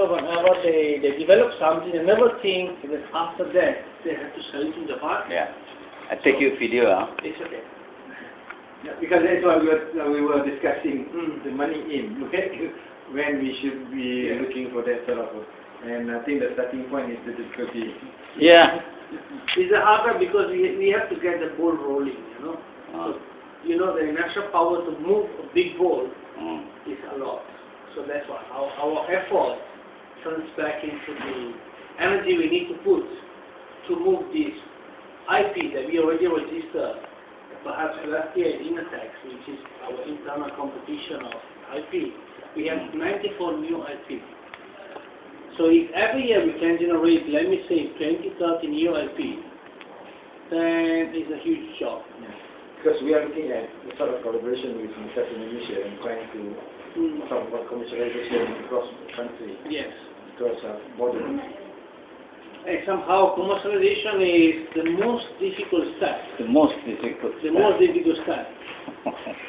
know, whenever they develop something, they never think that after that they have to sell it in the market. Yeah. I take your video, huh? It's okay. Yeah, because that's why we were discussing the money in, when we should be looking for that sort of, and I think the starting point is the difficulty. Yeah. It's harder because we have to get the ball rolling, you know. So, you know, the inertial power to move a big ball is a lot. So that's why our effort turns back into the energy we need to put to move this IP that we already registered, perhaps last year in Inatex, which is our internal competition of IP. We have 94 new IP. So if every year we can generate, let me say, 20, 30 new IP, then it's a huge job. Yeah. Because we are looking at the sort of collaboration with South Indonesia and trying to talk about commercialization across the country. Yes. Across border. And somehow commercialization is the most difficult step. The most difficult The most difficult step.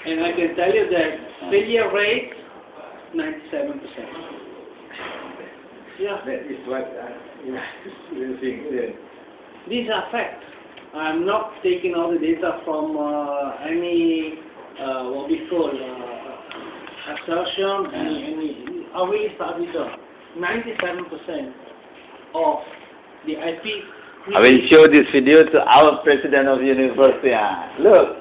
And I can tell you that failure rate, 97%. Yeah. That is what you think. Yeah. These are facts. I'm not taking all the data from any what we call assertion. I really start with 97% of the IP. I will show this video to our president of university. Look,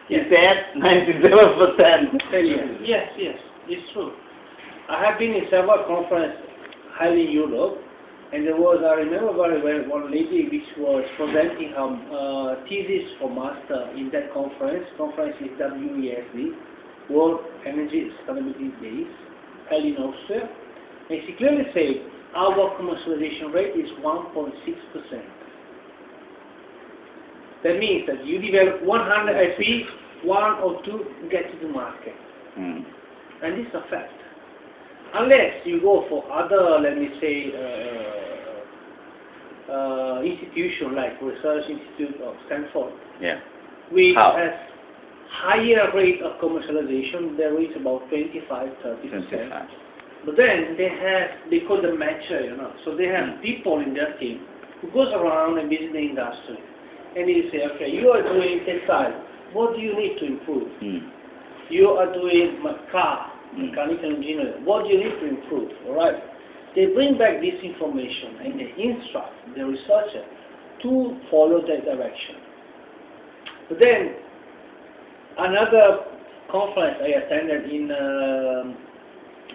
he said 97% failure. Yes, it's true. I have been in several conferences highly in Europe, and there was, I remember very well, one lady which was presenting her thesis for master in that conference. Conference is WESD, World Energy Sustainability Days, held in Austria. And she clearly said, our commercialization rate is 1.6%. That means that you develop 100 IP, 1 or 2 get to the market. And this is a fact. Unless you go for other, let me say, institution like Research Institute of Stanford, which has higher rate of commercialization. They reach about 25-30%. But then they call them matcher, you know. So they have people in their team who goes around and visit the industry, and you say, okay, you are doing textile. What do you need to improve? You are doing car, mechanical engineering. What do you need to improve? All right. They bring back this information and they instruct the researcher to follow that direction. But then another conference I attended in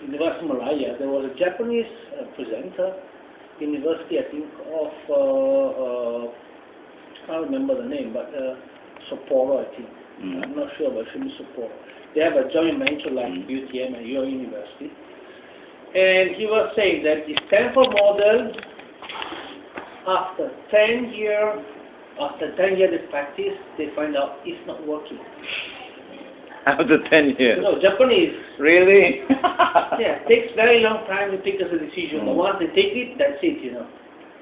University of Malaya, there was a Japanese presenter, University, I think, of I can't remember the name, but Sapporo, I think. I'm not sure, but it should be Sapporo. They have a joint venture like UTM and your university. And he was saying that the Stanford model, after 10 years of practice, they find out it's not working. After 10 years? No, Japanese. Really? Yeah, it takes very long time to take a decision. But once they take it, that's it, you know.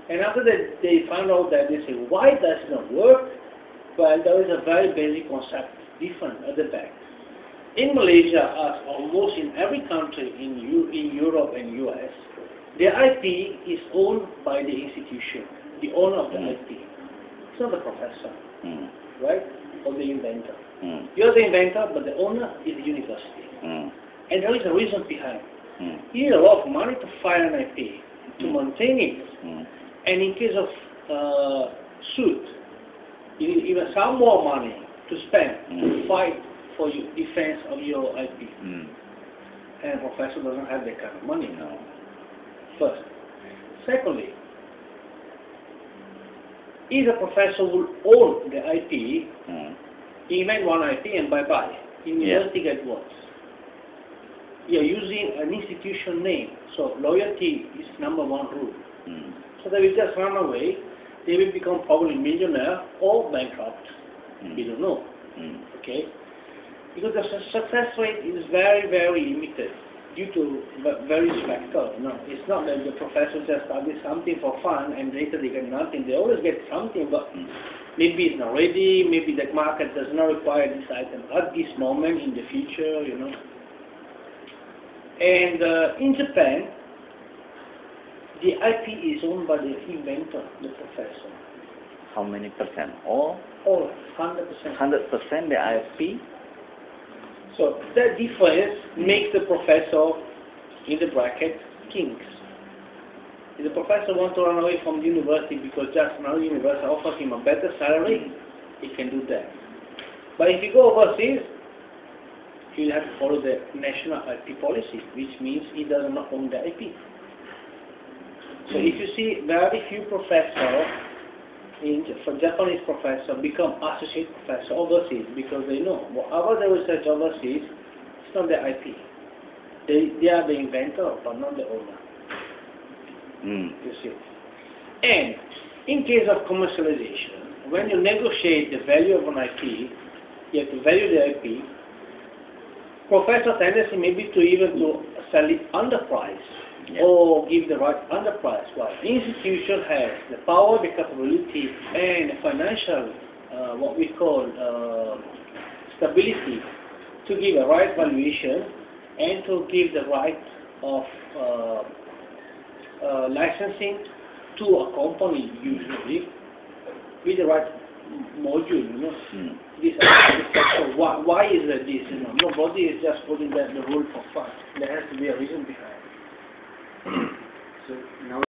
And after that, they find out that they say, why does it not work? Well, there is a very basic concept, different at the back. In Malaysia, as almost in every country in Europe and US, the IP is owned by the institution, the owner of the IP. It's not the professor, right, or the inventor. You're the inventor, but the owner is the university. And there is a reason behind. You need a lot of money to file an IP, to maintain it. And in case of suit, you need even some more money to spend to fight for your defense of your IP. And a professor doesn't have that kind of money now. First. Secondly, if a professor will own the IP, he invent one IP and bye-bye. University gets what? You're using an institution name, so loyalty is number one rule. So they will just run away, they will become probably millionaire or bankrupt. We don't know. Okay? Because the success rate is very, very limited due to various factors. No, it's not that the professor just studies something for fun and later they get nothing. They always get something, but maybe it's not ready, maybe the market does not require this item at this moment in the future, you know. And in Japan, the IP is owned by the inventor, the professor. How many percent? All? All, 100%. 100% the IP? So that difference makes the professor, in the bracket, kings. If the professor wants to run away from the university because just another university offers him a better salary, he can do that. But if you go overseas, he'll have to follow the national IP policy, which means he does not own the IP. So if you see very few professors, for Japanese professor, become associate professor overseas because they know whatever they research overseas, it's not their IP. They are the inventor, but not the owner. You see. And in case of commercialization, when you negotiate the value of an IP, you have to value the IP. Professor tendency may be to even to sell it underpriced, or give the right underprice. While the institution has the power, the capability, and the financial, what we call stability, to give a right valuation and to give the right of licensing to a company, usually with the right module. You know, this so why is that this? You know, nobody is just putting that the rule for fun. There has to be a reason behind. So now